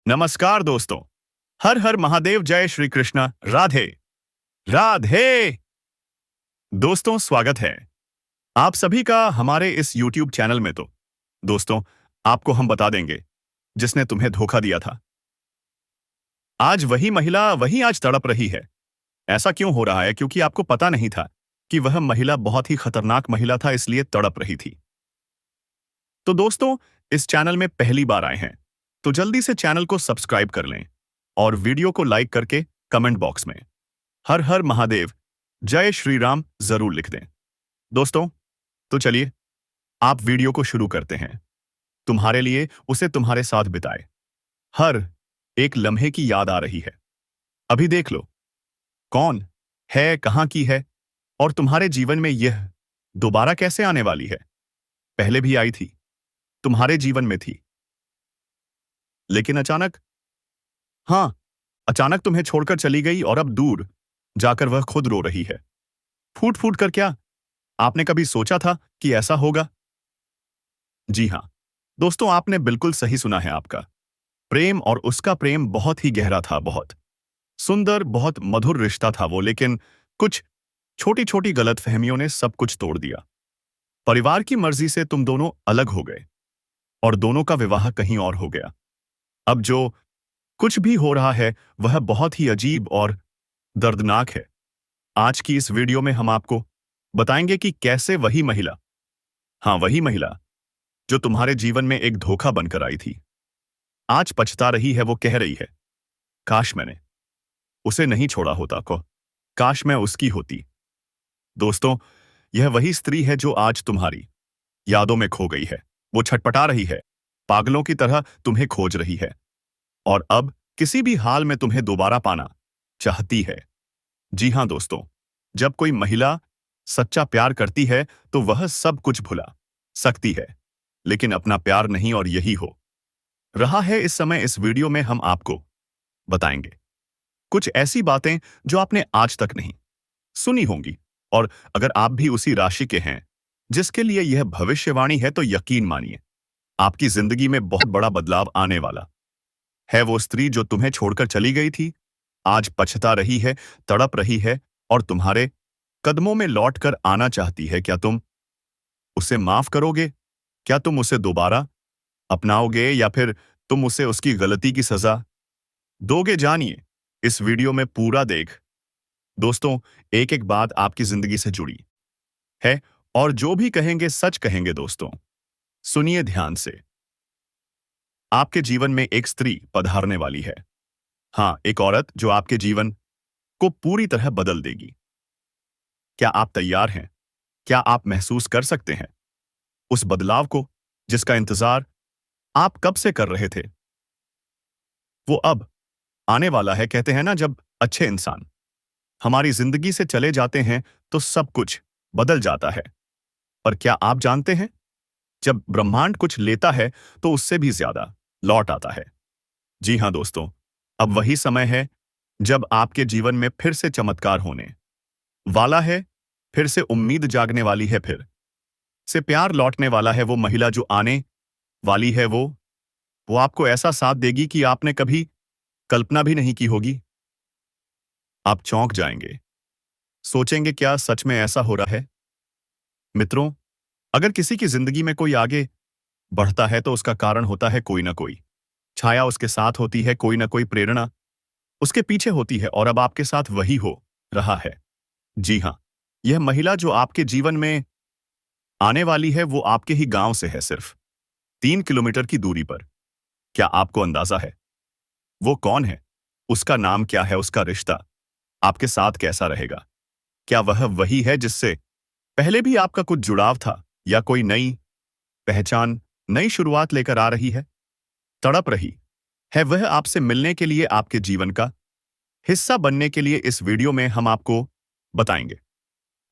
नमस्कार दोस्तों। हर हर महादेव, जय श्री कृष्ण, राधे राधे। दोस्तों, स्वागत है आप सभी का हमारे इस YouTube चैनल में। तो दोस्तों, आपको हम बता देंगे जिसने तुम्हें धोखा दिया था। आज वही महिला वही आज तड़प रही है। ऐसा क्यों हो रहा है? क्योंकि आपको पता नहीं था कि वह महिला बहुत ही खतरनाक महिला था, इसलिए तड़प रही थी। तो दोस्तों, इस चैनल में पहली बार आए हैं तो जल्दी से चैनल को सब्सक्राइब कर लें और वीडियो को लाइक करके कमेंट बॉक्स में हर हर महादेव, जय श्री राम जरूर लिख दें। दोस्तों, तो चलिए आप वीडियो को शुरू करते हैं। तुम्हारे लिए उसे तुम्हारे साथ बिताए हर एक लम्हे की याद आ रही है। अभी देख लो कौन है, कहां की है और तुम्हारे जीवन में यह दोबारा कैसे आने वाली है। पहले भी आई थी, तुम्हारे जीवन में थी, लेकिन अचानक, हाँ, अचानक तुम्हें छोड़कर चली गई और अब दूर जाकर वह खुद रो रही है। फूट फूट कर। क्या आपने कभी सोचा था कि ऐसा होगा? जी हां दोस्तों, आपने बिल्कुल सही सुना है। आपका प्रेम और उसका प्रेम बहुत ही गहरा था, बहुत सुंदर, बहुत मधुर रिश्ता था वो। लेकिन कुछ छोटी छोटी गलतफहमियों ने सब कुछ तोड़ दिया। परिवार की मर्जी से तुम दोनों अलग हो गए और दोनों का विवाह कहीं और हो गया। अब जो कुछ भी हो रहा है वह बहुत ही अजीब और दर्दनाक है। आज की इस वीडियो में हम आपको बताएंगे कि कैसे वही महिला, हाँ वही महिला जो तुम्हारे जीवन में एक धोखा बनकर आई थी, आज पछता रही है। वो कह रही है, काश मैंने उसे नहीं छोड़ा होता, को काश मैं उसकी होती। दोस्तों, यह वही स्त्री है जो आज तुम्हारी यादों में खो गई है। वो छटपटा रही है, पागलों की तरह तुम्हें खोज रही है और अब किसी भी हाल में तुम्हें दोबारा पाना चाहती है। जी हां दोस्तों, जब कोई महिला सच्चा प्यार करती है तो वह सब कुछ भुला सकती है, लेकिन अपना प्यार नहीं। और यही हो रहा है इस समय। इस वीडियो में हम आपको बताएंगे कुछ ऐसी बातें जो आपने आज तक नहीं सुनी होंगी। और अगर आप भी उसी राशि के हैं जिसके लिए यह भविष्यवाणी है, तो यकीन मानिए आपकी जिंदगी में बहुत बड़ा बदलाव आने वाला है। वो स्त्री जो तुम्हें छोड़कर चली गई थी, आज पछता रही है, तड़प रही है और तुम्हारे कदमों में लौटकर आना चाहती है। क्या तुम उसे माफ करोगे? क्या तुम उसे दोबारा अपनाओगे या फिर तुम उसे उसकी गलती की सजा दोगे? जानिए इस वीडियो में पूरा देख। दोस्तों, एक एक बात आपकी जिंदगी से जुड़ी है और जो भी कहेंगे सच कहेंगे। दोस्तों, सुनिए ध्यान से। आपके जीवन में एक स्त्री पधारने वाली है। हाँ, एक औरत जो आपके जीवन को पूरी तरह बदल देगी। क्या आप तैयार हैं? क्या आप महसूस कर सकते हैं उस बदलाव को जिसका इंतजार आप कब से कर रहे थे? वो अब आने वाला है। कहते हैं ना, जब अच्छे इंसान हमारी जिंदगी से चले जाते हैं तो सब कुछ बदल जाता है। पर क्या आप जानते हैं, जब ब्रह्मांड कुछ लेता है तो उससे भी ज्यादा लौट आता है। जी हां दोस्तों, अब वही समय है जब आपके जीवन में फिर से चमत्कार होने वाला है, फिर से उम्मीद जागने वाली है, फिर से प्यार लौटने वाला है। वो महिला जो आने वाली है वो आपको ऐसा साथ देगी कि आपने कभी कल्पना भी नहीं की होगी। आप चौंक जाएंगे, सोचेंगे क्या सच में ऐसा हो रहा है? मित्रों, अगर किसी की जिंदगी में कोई आगे बढ़ता है तो उसका कारण होता है कोई ना कोई छाया उसके साथ होती है, कोई ना कोई प्रेरणा उसके पीछे होती है। और अब आपके साथ वही हो रहा है। जी हां, यह महिला जो आपके जीवन में आने वाली है वो आपके ही गांव से है, सिर्फ 3 किलोमीटर की दूरी पर। क्या आपको अंदाजा है वो कौन है? उसका नाम क्या है? उसका रिश्ता आपके साथ कैसा रहेगा? क्या वह वही है जिससे पहले भी आपका कुछ जुड़ाव था, या कोई नई पहचान, नई शुरुआत लेकर आ रही है? तड़प रही है वह आपसे मिलने के लिए, आपके जीवन का हिस्सा बनने के लिए? इस वीडियो में हम आपको बताएंगे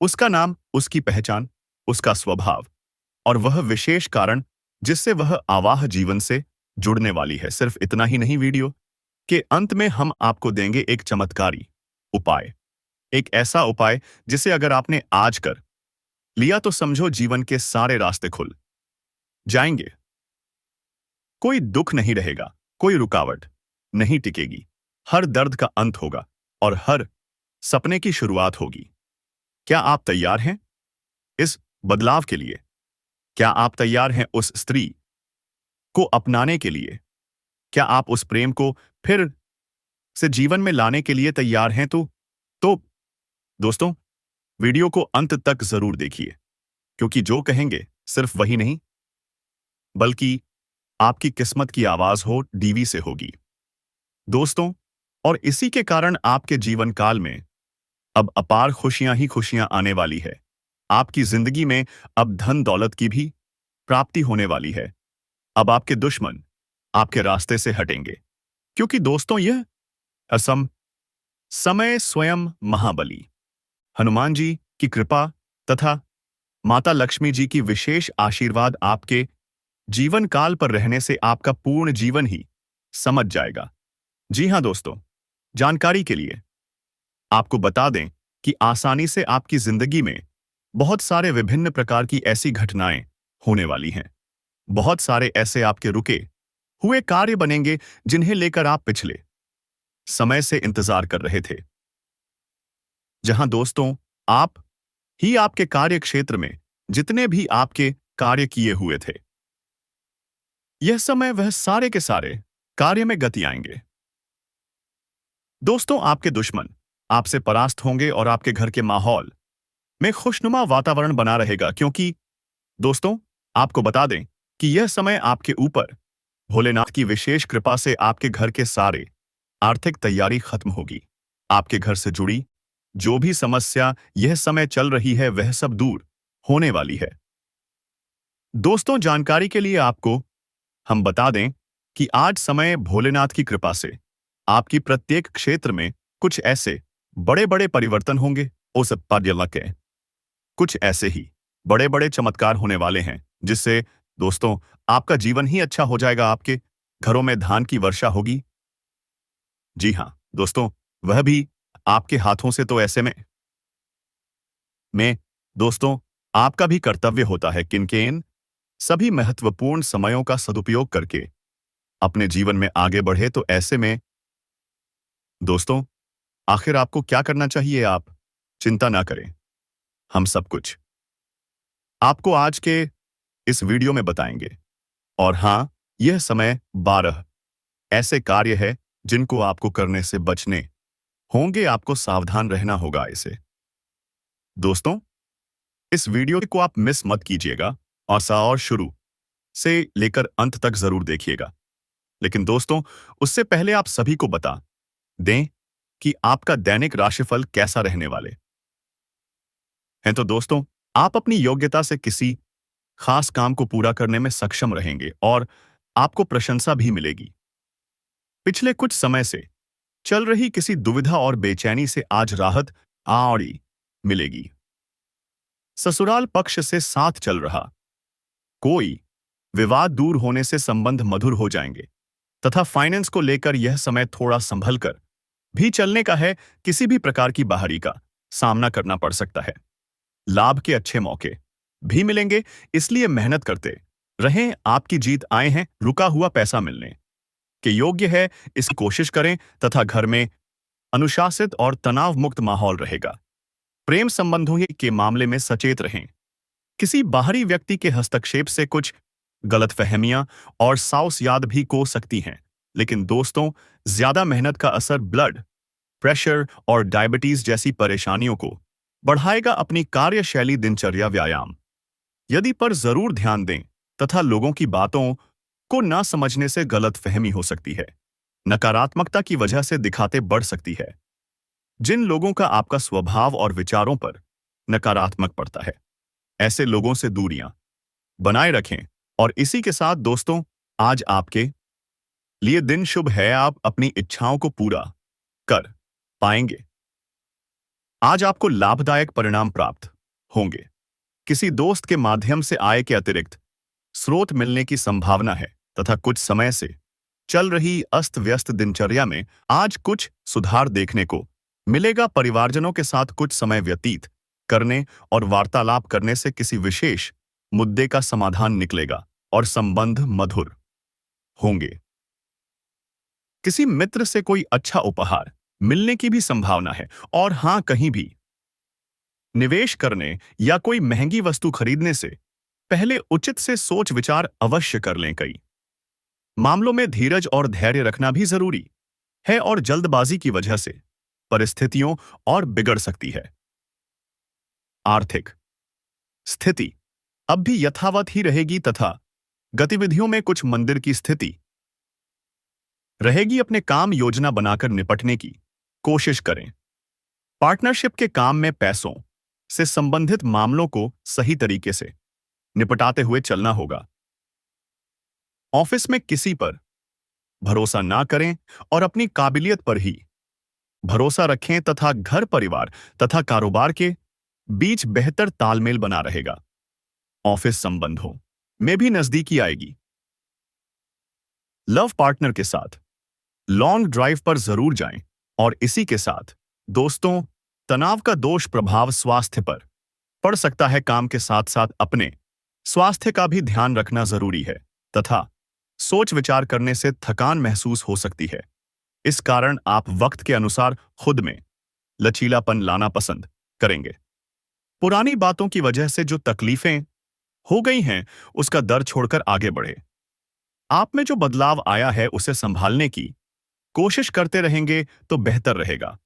उसका नाम, उसकी पहचान, उसका स्वभाव और वह विशेष कारण जिससे वह आवाह जीवन से जुड़ने वाली है। सिर्फ इतना ही नहीं, वीडियो के अंत में हम आपको देंगे एक चमत्कारी उपाय, एक ऐसा उपाय जिसे अगर आपने आज कर लिया तो समझो जीवन के सारे रास्ते खुल जाएंगे। कोई दुख नहीं रहेगा, कोई रुकावट नहीं टिकेगी। हर दर्द का अंत होगा और हर सपने की शुरुआत होगी। क्या आप तैयार हैं इस बदलाव के लिए? क्या आप तैयार हैं उस स्त्री को अपनाने के लिए? क्या आप उस प्रेम को फिर से जीवन में लाने के लिए तैयार हैं? तो दोस्तों, वीडियो को अंत तक जरूर देखिए, क्योंकि जो कहेंगे सिर्फ वही नहीं, बल्कि आपकी किस्मत की आवाज हो डीवी से होगी दोस्तों। और इसी के कारण आपके जीवन काल में अब अपार खुशियां ही खुशियां आने वाली है। आपकी जिंदगी में अब धन दौलत की भी प्राप्ति होने वाली है। अब आपके दुश्मन आपके रास्ते से हटेंगे, क्योंकि दोस्तों यह असम समय स्वयं महाबली हनुमान जी की कृपा तथा माता लक्ष्मी जी की विशेष आशीर्वाद आपके जीवन काल पर रहने से आपका पूर्ण जीवन ही समझ जाएगा। जी हां दोस्तों, जानकारी के लिए आपको बता दें कि आसानी से आपकी जिंदगी में बहुत सारे विभिन्न प्रकार की ऐसी घटनाएं होने वाली हैं। बहुत सारे ऐसे आपके रुके हुए कार्य बनेंगे जिन्हें लेकर आप पिछले समय से इंतजार कर रहे थे। जहां दोस्तों, आप ही आपके कार्य क्षेत्र में जितने भी आपके कार्य किए हुए थे, यह समय वह सारे के सारे कार्य में गति आएंगे। दोस्तों, आपके दुश्मन आपसे परास्त होंगे और आपके घर के माहौल में खुशनुमा वातावरण बना रहेगा, क्योंकि दोस्तों, आपको बता दें कि यह समय आपके ऊपर भोलेनाथ की विशेष कृपा से आपके घर के सारे आर्थिक तैयारी खत्म होगी। आपके घर से जुड़ी जो भी समस्या यह समय चल रही है, वह सब दूर होने वाली है। दोस्तों, जानकारी के लिए आपको हम बता दें कि आज समय भोलेनाथ की कृपा से आपकी प्रत्येक क्षेत्र में कुछ ऐसे बड़े बड़े परिवर्तन होंगे। उस पर्यलक है कुछ ऐसे ही बड़े बड़े चमत्कार होने वाले हैं, जिससे दोस्तों आपका जीवन ही अच्छा हो जाएगा। आपके घरों में धान की वर्षा होगी। जी हां दोस्तों, वह भी आपके हाथों से। तो ऐसे में दोस्तों, आपका भी कर्तव्य होता है कि इन सभी महत्वपूर्ण समयों का सदुपयोग करके अपने जीवन में आगे बढ़े। तो ऐसे में दोस्तों, आखिर आपको क्या करना चाहिए? आप चिंता ना करें, हम सब कुछ आपको आज के इस वीडियो में बताएंगे। और हां, यह समय 12 ऐसे कार्य है जिनको आपको करने से बचने होंगे। आपको सावधान रहना होगा इसे। दोस्तों, इस वीडियो को आप मिस मत कीजिएगा और शुरू से लेकर अंत तक जरूर देखिएगा। लेकिन दोस्तों, उससे पहले आप सभी को बता दें कि आपका दैनिक राशिफल कैसा रहने वाले हैं। तो दोस्तों, आप अपनी योग्यता से किसी खास काम को पूरा करने में सक्षम रहेंगे और आपको प्रशंसा भी मिलेगी। पिछले कुछ समय से चल रही किसी दुविधा और बेचैनी से आज राहत आड़ी मिलेगी। ससुराल पक्ष से साथ चल रहा कोई विवाद दूर होने से संबंध मधुर हो जाएंगे तथा फाइनेंस को लेकर यह समय थोड़ा संभल कर भी चलने का है। किसी भी प्रकार की बाहरी का सामना करना पड़ सकता है। लाभ के अच्छे मौके भी मिलेंगे, इसलिए मेहनत करते रहें। आपकी जीत आए हैं। रुका हुआ पैसा मिलने के योग्य है, इसकी कोशिश करें तथा घर में अनुशासित और तनाव मुक्त माहौल रहेगा। प्रेम संबंधों के मामले में सचेत रहें। किसी बाहरी व्यक्ति के हस्तक्षेप से कुछ गलतफहमियां और साउस याद भी हो सकती हैं। लेकिन दोस्तों, ज्यादा मेहनत का असर ब्लड प्रेशर और डायबिटीज जैसी परेशानियों को बढ़ाएगा। अपनी कार्यशैली, दिनचर्या, व्यायाम यदि पर जरूर ध्यान दें तथा लोगों की बातों को ना समझने से गलतफहमी हो सकती है। नकारात्मकता की वजह से दिखाते बढ़ सकती है। जिन लोगों का आपका स्वभाव और विचारों पर नकारात्मक पड़ता है, ऐसे लोगों से दूरियां बनाए रखें। और इसी के साथ दोस्तों, आज आपके लिए दिन शुभ है। आप अपनी इच्छाओं को पूरा कर पाएंगे। आज आपको लाभदायक परिणाम प्राप्त होंगे। किसी दोस्त के माध्यम से आय के अतिरिक्त स्रोत मिलने की संभावना है तथा कुछ समय से चल रही अस्त व्यस्त दिनचर्या में आज कुछ सुधार देखने को मिलेगा। परिवारजनों के साथ कुछ समय व्यतीत करने और वार्तालाप करने से किसी विशेष मुद्दे का समाधान निकलेगा और संबंध मधुर होंगे। किसी मित्र से कोई अच्छा उपहार मिलने की भी संभावना है। और हाँ, कहीं भी निवेश करने या कोई महंगी वस्तु खरीदने से पहले उचित से सोच विचार अवश्य कर लें। कई मामलों में धीरज और धैर्य रखना भी जरूरी है और जल्दबाजी की वजह से परिस्थितियों और बिगड़ सकती है। आर्थिक स्थिति अब भी यथावत ही रहेगी तथा गतिविधियों में कुछ मंदिर की स्थिति रहेगी। अपने काम योजना बनाकर निपटने की कोशिश करें। पार्टनरशिप के काम में पैसों से संबंधित मामलों को सही तरीके से निपटाते हुए चलना होगा। ऑफिस में किसी पर भरोसा ना करें और अपनी काबिलियत पर ही भरोसा रखें तथा घर परिवार तथा कारोबार के बीच बेहतर तालमेल बना रहेगा। ऑफिस संबंधों में भी नजदीकी आएगी। लव पार्टनर के साथ लॉन्ग ड्राइव पर जरूर जाएं। और इसी के साथ दोस्तों, तनाव का दोष प्रभाव स्वास्थ्य पर पड़ सकता है। काम के साथ साथ अपने स्वास्थ्य का भी ध्यान रखना जरूरी है तथा सोच विचार करने से थकान महसूस हो सकती है। इस कारण आप वक्त के अनुसार खुद में लचीलापन लाना पसंद करेंगे। पुरानी बातों की वजह से जो तकलीफें हो गई हैं, उसका दर छोड़कर आगे बढ़े। आप में जो बदलाव आया है उसे संभालने की कोशिश करते रहेंगे तो बेहतर रहेगा।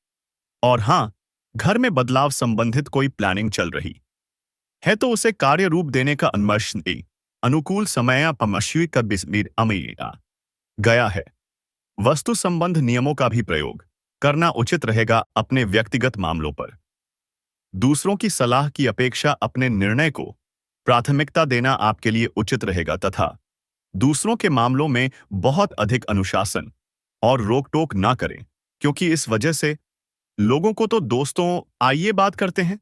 और हां, घर में बदलाव संबंधित कोई प्लानिंग चल रही है तो उसे कार्य रूप देने का अनुमर्श दें। अनुकूल समय पमश्वी का बिस्मिर अमीरा गया है। वस्तु संबंध नियमों का भी प्रयोग करना उचित रहेगा। अपने व्यक्तिगत मामलों पर दूसरों की सलाह की अपेक्षा अपने निर्णय को प्राथमिकता देना आपके लिए उचित रहेगा तथा दूसरों के मामलों में बहुत अधिक अनुशासन और रोक-टोक ना करें, क्योंकि इस वजह से लोगों को तो दोस्तों, आइए बात करते हैं।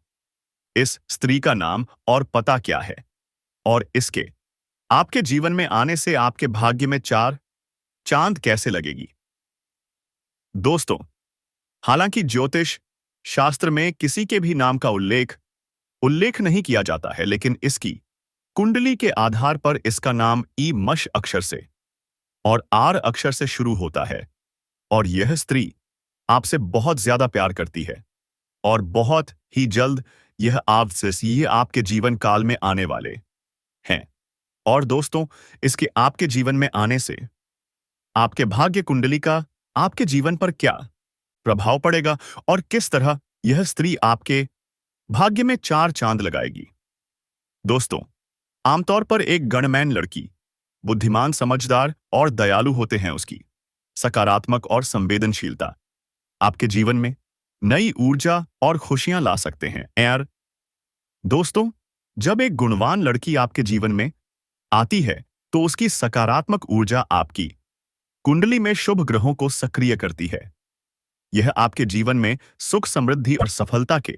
इस स्त्री का नाम और पता क्या है और इसके आपके जीवन में आने से आपके भाग्य में चार चांद कैसे लगेगी। दोस्तों, हालांकि ज्योतिष शास्त्र में किसी के भी नाम का उल्लेख नहीं किया जाता है, लेकिन इसकी कुंडली के आधार पर इसका नाम ई मश अक्षर से और आर अक्षर से शुरू होता है। और यह स्त्री आपसे बहुत ज्यादा प्यार करती है और बहुत ही जल्द यह आपके जीवन काल में आने वाले हैं। और दोस्तों, इसके आपके जीवन में आने से आपके भाग्य कुंडली का आपके जीवन पर क्या प्रभाव पड़ेगा और किस तरह यह स्त्री आपके भाग्य में चार चांद लगाएगी। दोस्तों, आमतौर पर एक गणमैन लड़की बुद्धिमान, समझदार और दयालु होते हैं। उसकी सकारात्मक और संवेदनशीलता आपके जीवन में नई ऊर्जा और खुशियां ला सकते हैं। यार दोस्तों, जब एक गुणवान लड़की आपके जीवन में आती है तो उसकी सकारात्मक ऊर्जा आपकी कुंडली में शुभ ग्रहों को सक्रिय करती है। यह आपके जीवन में सुख, समृद्धि और सफलता के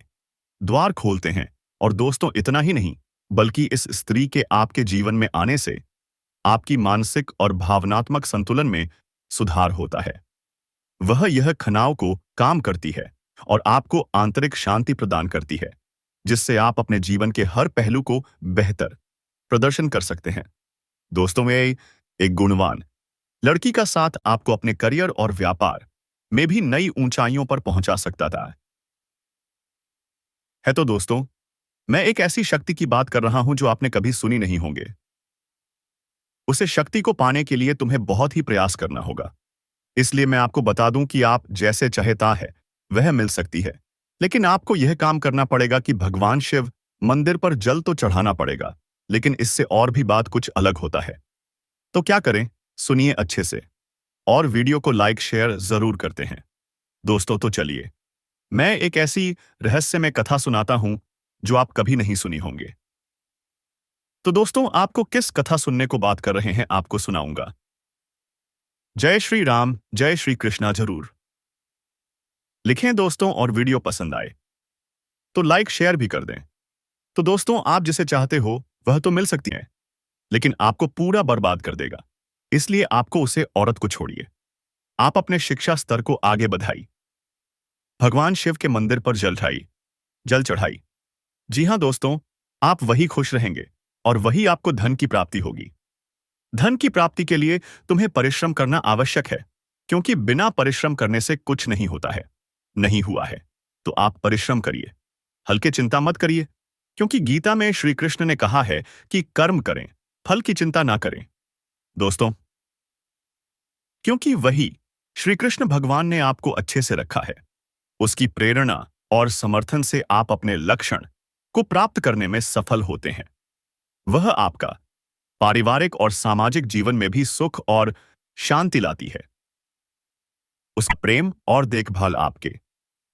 द्वार खोलते हैं। और दोस्तों, इतना ही नहीं, बल्कि इस स्त्री के आपके जीवन में आने से आपकी मानसिक और भावनात्मक संतुलन में सुधार होता है। वह यह खनाव को काम करती है और आपको आंतरिक शांति प्रदान करती है, जिससे आप अपने जीवन के हर पहलू को बेहतर प्रदर्शन कर सकते हैं। दोस्तों, में एक गुणवान लड़की का साथ आपको अपने करियर और व्यापार में भी नई ऊंचाइयों पर पहुंचा सकता है। तो दोस्तों, मैं एक ऐसी शक्ति की बात कर रहा हूं जो आपने कभी सुनी नहीं होंगे। उसे शक्ति को पाने के लिए तुम्हें बहुत ही प्रयास करना होगा। इसलिए मैं आपको बता दूं कि आप जैसे चाहता है वह मिल सकती है, लेकिन आपको यह काम करना पड़ेगा कि भगवान शिव मंदिर पर जल तो चढ़ाना पड़ेगा, लेकिन इससे और भी बात कुछ अलग होता है। तो क्या करें, सुनिए अच्छे से और वीडियो को लाइक शेयर जरूर करते हैं। दोस्तों, तो चलिए मैं एक ऐसी रहस्यमय कथा सुनाता हूं जो आप कभी नहीं सुनी होंगे। तो दोस्तों, आपको किस कथा सुनने को बात कर रहे हैं, आपको सुनाऊंगा। जय श्री राम, जय श्री कृष्णा जरूर लिखें दोस्तों, और वीडियो पसंद आए तो लाइक शेयर भी कर दें। तो दोस्तों, आप जिसे चाहते हो वह तो मिल सकती है, लेकिन आपको पूरा बर्बाद कर देगा। इसलिए आपको उसे औरत को छोड़िए। आप अपने शिक्षा स्तर को आगे बढ़ाई, भगवान शिव के मंदिर पर जल चढ़ाई। जी हां दोस्तों, आप वही खुश रहेंगे और वही आपको धन की प्राप्ति होगी। धन की प्राप्ति के लिए तुम्हें परिश्रम करना आवश्यक है, क्योंकि बिना परिश्रम करने से कुछ नहीं होता है। नहीं हुआ है तो आप परिश्रम करिए, हल्के चिंता मत करिए, क्योंकि गीता में श्री कृष्ण ने कहा है कि कर्म करें, फल की चिंता ना करें। दोस्तों, क्योंकि वही श्री कृष्ण भगवान ने आपको अच्छे से रखा है, उसकी प्रेरणा और समर्थन से आप अपने लक्ष्य को प्राप्त करने में सफल होते हैं। वह आपका पारिवारिक और सामाजिक जीवन में भी सुख और शांति लाती है। उसका प्रेम और देखभाल आपके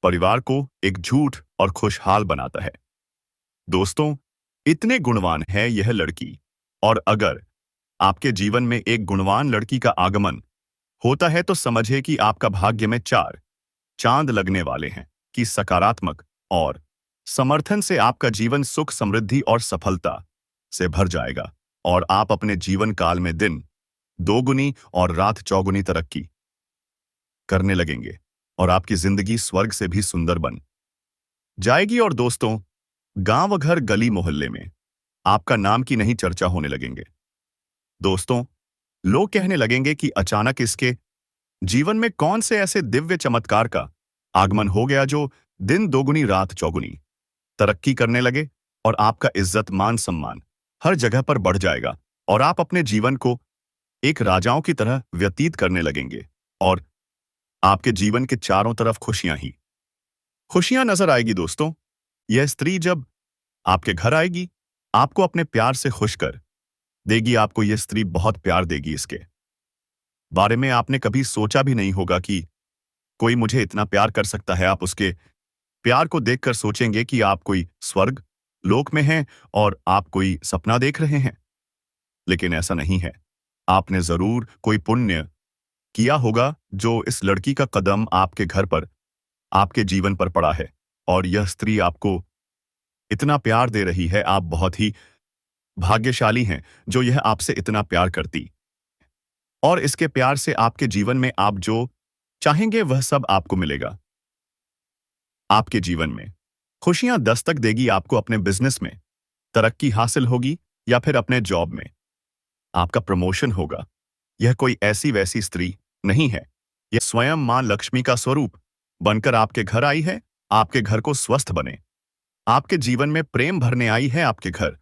परिवार को एकजुट और खुशहाल बनाता है। दोस्तों, इतने गुणवान है यह लड़की, और अगर आपके जीवन में एक गुणवान लड़की का आगमन होता है तो समझिए कि आपका भाग्य में 4 चांद लगने वाले हैं कि सकारात्मक और समर्थन से आपका जीवन सुख, समृद्धि और सफलता से भर जाएगा, और आप अपने जीवन काल में दिन दोगुनी और रात चौगुनी तरक्की करने लगेंगे, और आपकी जिंदगी स्वर्ग से भी सुंदर बन जाएगी। और दोस्तों, गांव, घर, गली, मोहल्ले में आपका नाम की नहीं चर्चा होने लगेंगे। दोस्तों, लोग कहने लगेंगे कि अचानक इसके जीवन में कौन से ऐसे दिव्य चमत्कार का आगमन हो गया जो दिन दोगुनी रात चौगुनी तरक्की करने लगे, और आपका इज्जत, मान, सम्मान हर जगह पर बढ़ जाएगा, और आप अपने जीवन को एक राजाओं की तरह व्यतीत करने लगेंगे, और आपके जीवन के चारों तरफ खुशियां ही खुशियां नजर आएगी। दोस्तों, यह स्त्री जब आपके घर आएगी, आपको अपने प्यार से खुश कर देगी। आपको यह स्त्री बहुत प्यार देगी। इसके बारे में आपने कभी सोचा भी नहीं होगा कि कोई मुझे इतना प्यार कर सकता है। आप उसके प्यार को देखकर सोचेंगे कि आप कोई स्वर्ग लोक में हैं और आप कोई सपना देख रहे हैं। लेकिन ऐसा नहीं है। आपने जरूर कोई पुण्य किया होगा जो इस लड़की का कदम आपके घर पर, आपके जीवन पर पड़ा है, और यह स्त्री आपको इतना प्यार दे रही है। आप बहुत ही भाग्यशाली हैं जो यह आपसे इतना प्यार करती, और इसके प्यार से आपके जीवन में आप जो चाहेंगे वह सब आपको मिलेगा। आपके जीवन में खुशियां दस्तक देगी। आपको अपने बिजनेस में तरक्की हासिल होगी, या फिर अपने जॉब में आपका प्रमोशन होगा। यह कोई ऐसी वैसी स्त्री नहीं है, यह स्वयं मां लक्ष्मी का स्वरूप बनकर आपके घर आई है। आपके घर को स्वस्थ बने, आपके जीवन में प्रेम भरने आई है, आपके घर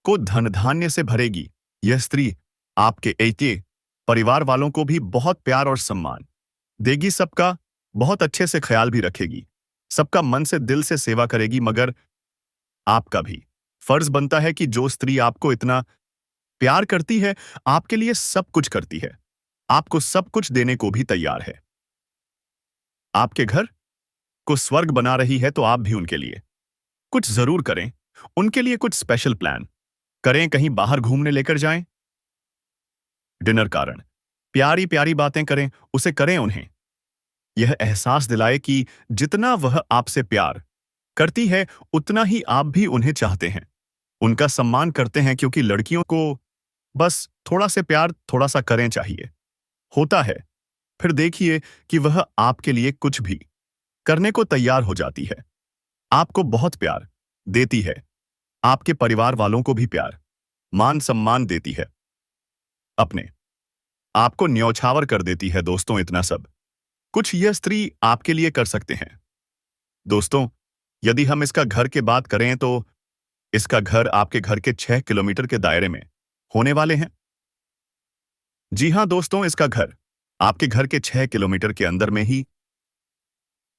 को धन धान्य से भरेगी। यह स्त्री आपके ऐतिह्य परिवार वालों को भी बहुत प्यार और सम्मान देगी, सबका बहुत अच्छे से ख्याल भी रखेगी, सबका मन से दिल से सेवा करेगी। मगर आपका भी फर्ज बनता है कि जो स्त्री आपको इतना प्यार करती है, आपके लिए सब कुछ करती है, आपको सब कुछ देने को भी तैयार है, आपके घर को स्वर्ग बना रही है, तो आप भी उनके लिए कुछ जरूर करें। उनके लिए कुछ स्पेशल प्लान करें, कहीं बाहर घूमने लेकर जाएं, डिनर कारण प्यारी प्यारी बातें करें, उसे करें। उन्हें यह एहसास दिलाए कि जितना वह आपसे प्यार करती है उतना ही आप भी उन्हें चाहते हैं, उनका सम्मान करते हैं, क्योंकि लड़कियों को बस थोड़ा से प्यार, थोड़ा सा करें चाहिए होता है। फिर देखिए कि वह आपके लिए कुछ भी करने को तैयार हो जाती है, आपको बहुत प्यार देती है, आपके परिवार वालों को भी प्यार, मान, सम्मान देती है, अपने आपको न्यौछावर कर देती है। दोस्तों, इतना सब कुछ यह स्त्री आपके लिए कर सकते हैं। दोस्तों, यदि हम इसका घर की बात करें तो इसका घर आपके घर के 6 किलोमीटर के दायरे में होने वाले हैं। जी हां दोस्तों, इसका घर आपके घर के 6 किलोमीटर के अंदर में ही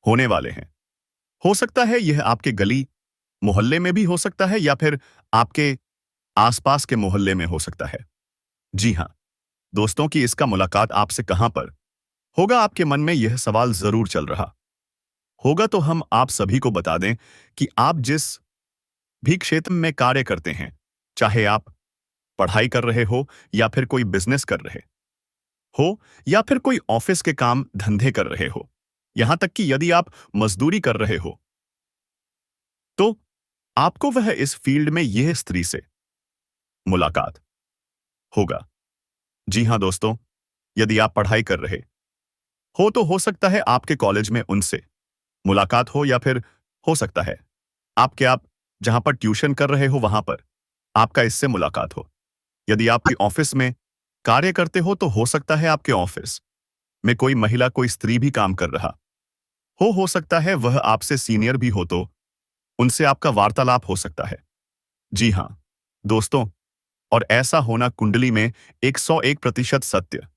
होने वाले हैं। हो सकता है यह आपके गली मोहल्ले में भी हो सकता है, या फिर आपके आसपास के मोहल्ले में हो सकता है। जी हां दोस्तों, कि इसका मुलाकात आपसे कहां पर होगा, आपके मन में यह सवाल जरूर चल रहा होगा। तो हम आप सभी को बता दें कि आप जिस भी क्षेत्र में कार्य करते हैं, चाहे आप पढ़ाई कर रहे हो, या फिर कोई बिजनेस कर रहे हो, या फिर कोई ऑफिस के काम धंधे कर रहे हो, यहां तक कि यदि आप मजदूरी कर रहे हो, तो आपको वह इस फील्ड में यह स्त्री से मुलाकात होगा। जी हां दोस्तों, यदि आप पढ़ाई कर रहे हो तो हो सकता है आपके कॉलेज में उनसे मुलाकात हो, या फिर हो सकता है आप जहां पर ट्यूशन कर रहे हो वहां पर आपका इससे मुलाकात हो। यदि आप कोई ऑफिस में कार्य करते हो तो हो सकता है आपके ऑफिस में कोई महिला कोई स्त्री भी काम कर रहा हो सकता है वह आपसे सीनियर भी हो, तो उनसे आपका वार्तालाप हो सकता है। जी हाँ दोस्तों, और ऐसा होना कुंडली में 101% सत्य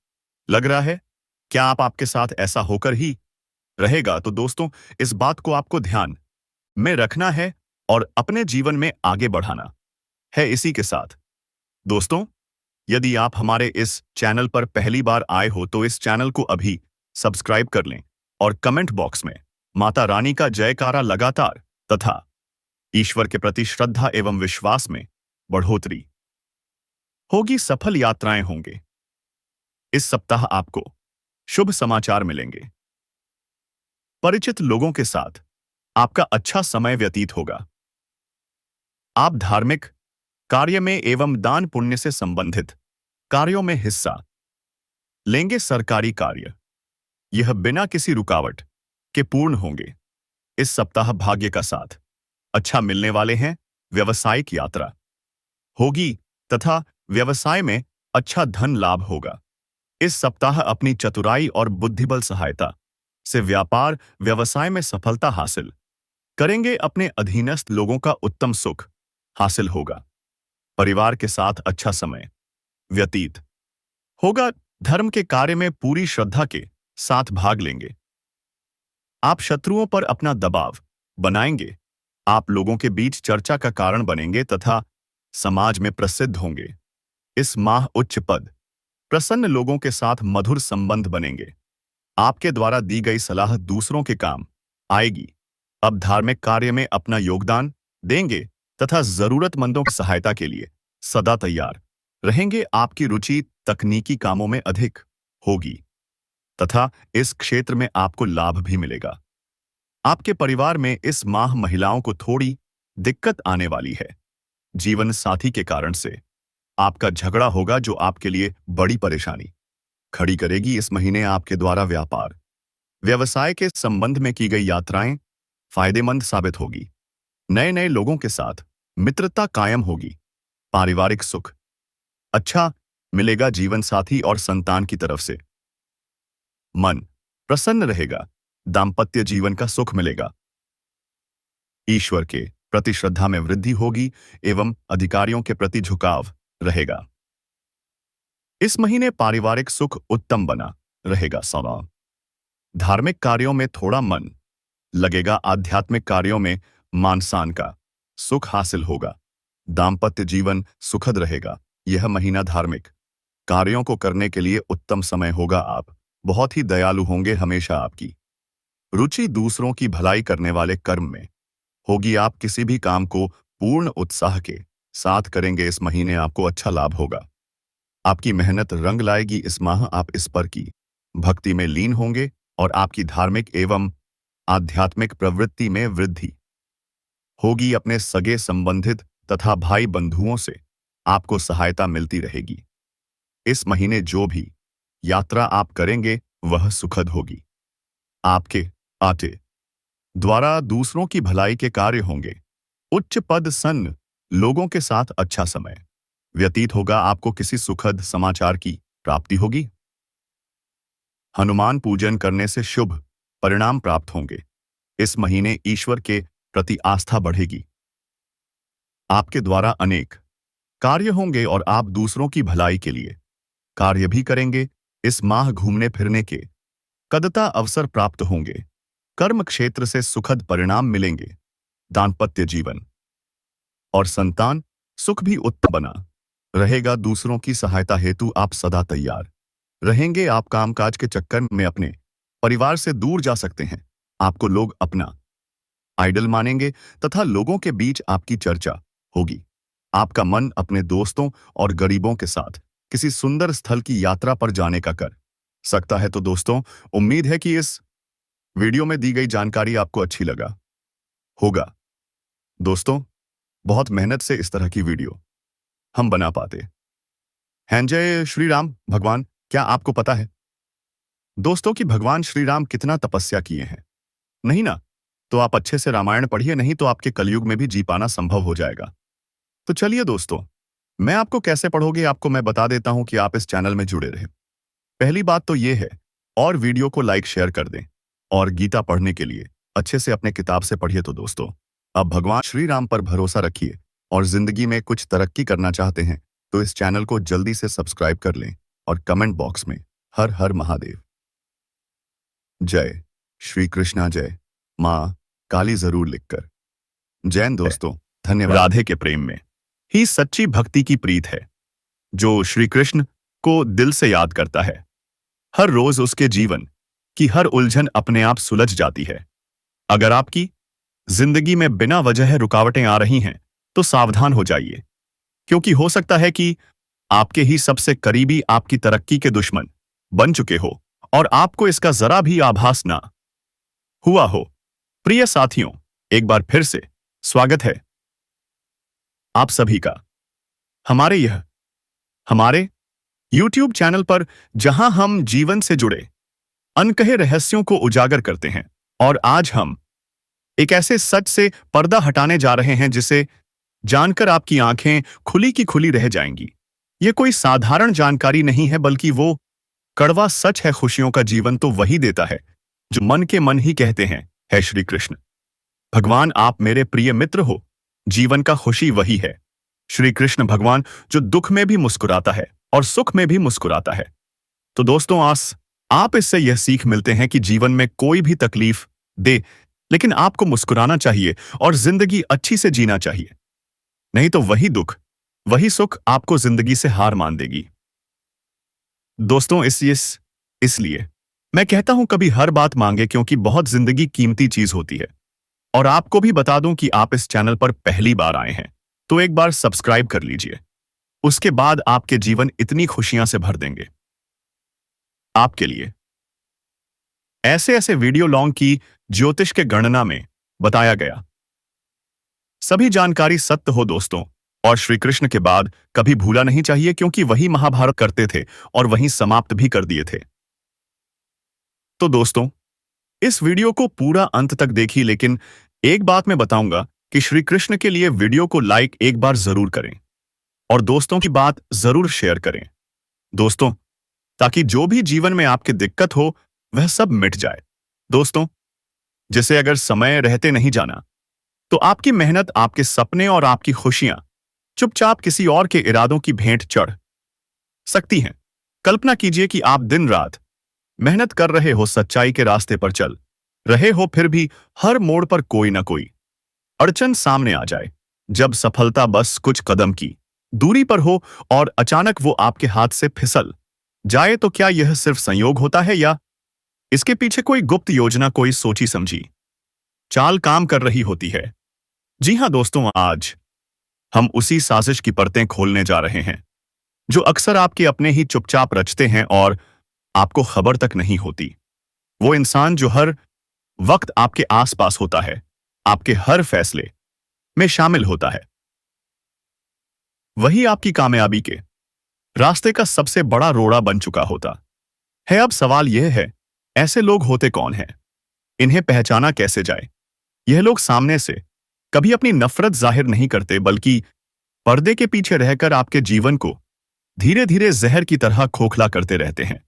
लग रहा है। क्या आप आपके साथ ऐसा होकर ही रहेगा? तो दोस्तों, इस बात को आपको ध्यान में रखना है और अपने जीवन में आगे बढ़ाना है। इसी के साथ दोस्तों, यदि आप हमारे इस चैनल पर पहली बार आए हो तो इस चैनल को अभी सब्सक्राइब कर लें और कमेंट बॉक्स में माता रानी का जयकारा लगातार तथा ईश्वर के प्रति श्रद्धा एवं विश्वास में बढ़ोतरी होगी, सफल यात्राएं होंगे। इस सप्ताह आपको शुभ समाचार मिलेंगे। परिचित लोगों के साथ आपका अच्छा समय व्यतीत होगा। आप धार्मिक कार्य में एवं दान पुण्य से संबंधित कार्यों में हिस्सा लेंगे। सरकारी कार्य यह बिना किसी रुकावट के पूर्ण होंगे। इस सप्ताह भाग्य का साथ अच्छा मिलने वाले हैं। व्यवसायिक यात्रा होगी तथा व्यवसाय में अच्छा धन लाभ होगा। इस सप्ताह अपनी चतुराई और बुद्धिबल सहायता से व्यापार व्यवसाय में सफलता हासिल करेंगे। अपने अधीनस्थ लोगों का उत्तम सुख हासिल होगा। परिवार के साथ अच्छा समय व्यतीत होगा। धर्म के कार्य में पूरी श्रद्धा के साथ भाग लेंगे। आप शत्रुओं पर अपना दबाव बनाएंगे। आप लोगों के बीच चर्चा का कारण बनेंगे तथा समाज में प्रसिद्ध होंगे। इस माह उच्च पद प्रसन्न लोगों के साथ मधुर संबंध बनेंगे। आपके द्वारा दी गई सलाह दूसरों के काम आएगी। अब धार्मिक कार्य में अपना योगदान देंगे तथा जरूरतमंदों की सहायता के लिए सदा तैयार रहेंगे। आपकी रुचि तकनीकी कामों में अधिक होगी तथा इस क्षेत्र में आपको लाभ भी मिलेगा। आपके परिवार में इस माह महिलाओं को थोड़ी दिक्कत आने वाली है। जीवन साथी के कारण से आपका झगड़ा होगा जो आपके लिए बड़ी परेशानी खड़ी करेगी। इस महीने आपके द्वारा व्यापार व्यवसाय के संबंध में की गई यात्राएं फायदेमंद साबित होगी। नए नए लोगों के साथ मित्रता कायम होगी। पारिवारिक सुख अच्छा मिलेगा। जीवन साथी और संतान की तरफ से मन प्रसन्न रहेगा। दाम्पत्य जीवन का सुख मिलेगा। ईश्वर के प्रति श्रद्धा में वृद्धि होगी एवं अधिकारियों के प्रति झुकाव रहेगा। इस महीने पारिवारिक सुख उत्तम बना रहेगा। सदा धार्मिक कार्यों में थोड़ा मन लगेगा। आध्यात्मिक कार्यों में मान-सम्मान का सुख हासिल होगा। दाम्पत्य जीवन सुखद रहेगा। यह महीना धार्मिक कार्यों को करने के लिए उत्तम समय होगा। आप बहुत ही दयालु होंगे। हमेशा आपकी रुचि दूसरों की भलाई करने वाले कर्म में होगी। आप किसी भी काम को पूर्ण उत्साह के साथ करेंगे। इस महीने आपको अच्छा लाभ होगा। आपकी मेहनत रंग लाएगी। इस माह आप इस पर की भक्ति में लीन होंगे और आपकी धार्मिक एवं आध्यात्मिक प्रवृत्ति में वृद्धि होगी। अपने सगे संबंधित तथा भाई बंधुओं से आपको सहायता मिलती रहेगी। इस महीने जो भी यात्रा आप करेंगे वह सुखद होगी। आपके आटे द्वारा दूसरों की भलाई के कार्य होंगे। उच्च पद सन्न लोगों के साथ अच्छा समय व्यतीत होगा। आपको किसी सुखद समाचार की प्राप्ति होगी। हनुमान पूजन करने से शुभ परिणाम प्राप्त होंगे। इस महीने ईश्वर के प्रति आस्था बढ़ेगी। आपके द्वारा अनेक कार्य होंगे और आप दूसरों की भलाई के लिए कार्य भी करेंगे। इस माह घूमने फिरने के कदता अवसर प्राप्त होंगे। कर्म क्षेत्र से सुखद परिणाम मिलेंगे। दाम्पत्य जीवन और संतान सुख भी उत्तम बना रहेगा। दूसरों की सहायता हेतु आप सदा तैयार रहेंगे। आप कामकाज के चक्कर में अपने परिवार से दूर जा सकते हैं। आपको लोग अपना आइडल मानेंगे तथा लोगों के बीच आपकी चर्चा होगी। आपका मन अपने दोस्तों और गरीबों के साथ किसी सुंदर स्थल की यात्रा पर जाने का कर सकता है। तो दोस्तों, उम्मीद है कि इस वीडियो में दी गई जानकारी आपको अच्छी लगा होगा। दोस्तों, बहुत मेहनत से इस तरह की वीडियो हम बना पाते हैं। जय श्री राम। भगवान, क्या आपको पता है दोस्तों कि भगवान श्री राम कितना तपस्या किए हैं? नहीं ना? तो आप अच्छे से रामायण पढ़िए, नहीं तो आपके कलयुग में भी जी पाना संभव हो जाएगा। तो चलिए दोस्तों, मैं आपको कैसे पढ़ोगे आपको मैं बता देता हूं कि आप इस चैनल में जुड़े रहे। पहली बात तो यह है, और वीडियो को लाइक शेयर कर दें। और गीता पढ़ने के लिए अच्छे से अपने किताब से पढ़िए। तो दोस्तों, अब भगवान श्री राम पर भरोसा रखिए और जिंदगी में कुछ तरक्की करना चाहते हैं तो इस चैनल को जल्दी से सब्सक्राइब कर लें और कमेंट बॉक्स में हर हर महादेव जय श्री कृष्णा जय माँ काली जरूर लिखकर। जैन दोस्तों, धन्यवाद। राधे के प्रेम में ही सच्ची भक्ति की प्रीत है। जो श्री कृष्ण को दिल से याद करता है, हर रोज उसके जीवन की हर उलझन अपने आप सुलझ जाती है। अगर आपकी जिंदगी में बिना वजह रुकावटें आ रही हैं तो सावधान हो जाइए, क्योंकि हो सकता है कि आपके ही सबसे करीबी आपकी तरक्की के दुश्मन बन चुके हो और आपको इसका जरा भी आभास ना हुआ हो। प्रिय साथियों, एक बार फिर से स्वागत है आप सभी का हमारे YouTube चैनल पर, जहां हम जीवन से जुड़े अनकहे रहस्यों को उजागर करते हैं। और आज हम एक ऐसे सच से पर्दा हटाने जा रहे हैं जिसे जानकर आपकी आंखें खुली की खुली रह जाएंगी। ये कोई साधारण जानकारी नहीं है, बल्कि वो कड़वा सच है। खुशियों का जीवन तो वही देता है जो मन के मन ही कहते हैं, है श्री कृष्ण भगवान। आप मेरे प्रिय मित्र हो। जीवन का खुशी वही है, श्री कृष्ण भगवान, जो दुख में भी मुस्कुराता है और सुख में भी मुस्कुराता है। तो दोस्तों, आप इससे यह सीख मिलते हैं कि जीवन में कोई भी तकलीफ दे, लेकिन आपको मुस्कुराना चाहिए और जिंदगी अच्छी से जीना चाहिए। नहीं तो वही दुख, वही सुख आपको जिंदगी से हार मान देगी। दोस्तों, इसलिए मैं कहता हूं, कभी हर बात मांगे, क्योंकि बहुत जिंदगी कीमती चीज होती है। और आपको भी बता दूं कि आप इस चैनल पर पहली बार आए हैं तो एक बार सब्सक्राइब कर लीजिए। उसके बाद आपके जीवन इतनी खुशियां से भर देंगे। आपके लिए ऐसे ऐसे वीडियो लॉन्ग की ज्योतिष के गणना में बताया गया सभी जानकारी सत्य हो दोस्तों। और श्री कृष्ण के बाद कभी भूला नहीं चाहिए, क्योंकि वही महाभारत करते थे और वहीं समाप्त भी कर दिए थे। तो दोस्तों, इस वीडियो को पूरा अंत तक देखिए, लेकिन एक बात मैं बताऊंगा कि श्री कृष्ण के लिए वीडियो को लाइक एक बार जरूर करें और दोस्तों की बात जरूर शेयर करें दोस्तों, ताकि जो भी जीवन में आपकी दिक्कत हो वह सब मिट जाए दोस्तों। जिसे अगर समय रहते नहीं जाना तो आपकी मेहनत, आपके सपने और आपकी खुशियां चुपचाप किसी और के इरादों की भेंट चढ़ सकती हैं। कल्पना कीजिए कि आप दिन रात मेहनत कर रहे हो, सच्चाई के रास्ते पर चल रहे हो, फिर भी हर मोड़ पर कोई ना कोई अड़चन सामने आ जाए। जब सफलता बस कुछ कदम की दूरी पर हो और अचानक वो आपके हाथ से फिसल जाए, तो क्या यह सिर्फ संयोग होता है या इसके पीछे कोई गुप्त योजना, कोई सोची समझी चाल काम कर रही होती है? जी हां दोस्तों, आज हम उसी साजिश की परतें खोलने जा रहे हैं जो अक्सर आपके अपने ही चुपचाप रचते हैं और आपको खबर तक नहीं होती। वो इंसान जो हर वक्त आपके आसपास होता है, आपके हर फैसले में शामिल होता है, वही आपकी कामयाबी के रास्ते का सबसे बड़ा रोड़ा बन चुका होता है। अब सवाल यह है, ऐसे लोग होते कौन हैं? इन्हें पहचाना कैसे जाए? यह लोग सामने से कभी अपनी नफरत जाहिर नहीं करते, बल्कि पर्दे के पीछे रहकर आपके जीवन को धीरे धीरे जहर की तरह खोखला करते रहते हैं।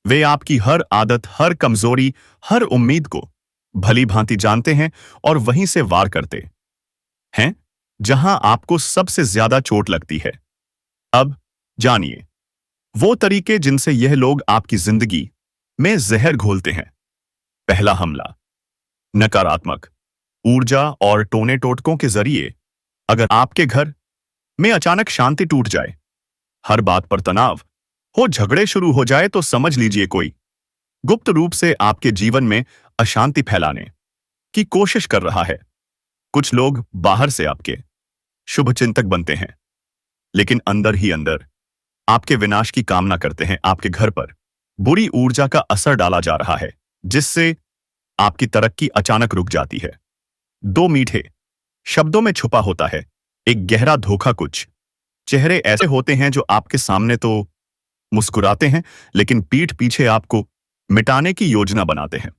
वे आपकी हर आदत, हर कमजोरी, हर उम्मीद को भली भांति जानते हैं और वहीं से वार करते हैं जहां आपको सबसे ज्यादा चोट लगती है। अब जानिए वो तरीके जिनसे यह लोग आपकी जिंदगी में जहर घोलते हैं। पहला हमला, नकारात्मक ऊर्जा और टोने टोटकों के जरिए। अगर आपके घर में अचानक शांति टूट जाए, हर बात पर तनाव हो, झगड़े शुरू हो जाए, तो समझ लीजिए कोई गुप्त रूप से आपके जीवन में अशांति फैलाने की कोशिश कर रहा है। कुछ लोग बाहर से आपके शुभचिंतक बनते हैं, लेकिन अंदर ही अंदर आपके विनाश की कामना करते हैं। आपके घर पर बुरी ऊर्जा का असर डाला जा रहा है, जिससे आपकी तरक्की अचानक रुक जाती है। दो मीठे शब्दों में छुपा होता है एक गहरा धोखा। कुछ चेहरे ऐसे होते हैं जो आपके सामने तो मुस्कुराते हैं, लेकिन पीठ पीछे आपको मिटाने की योजना बनाते हैं।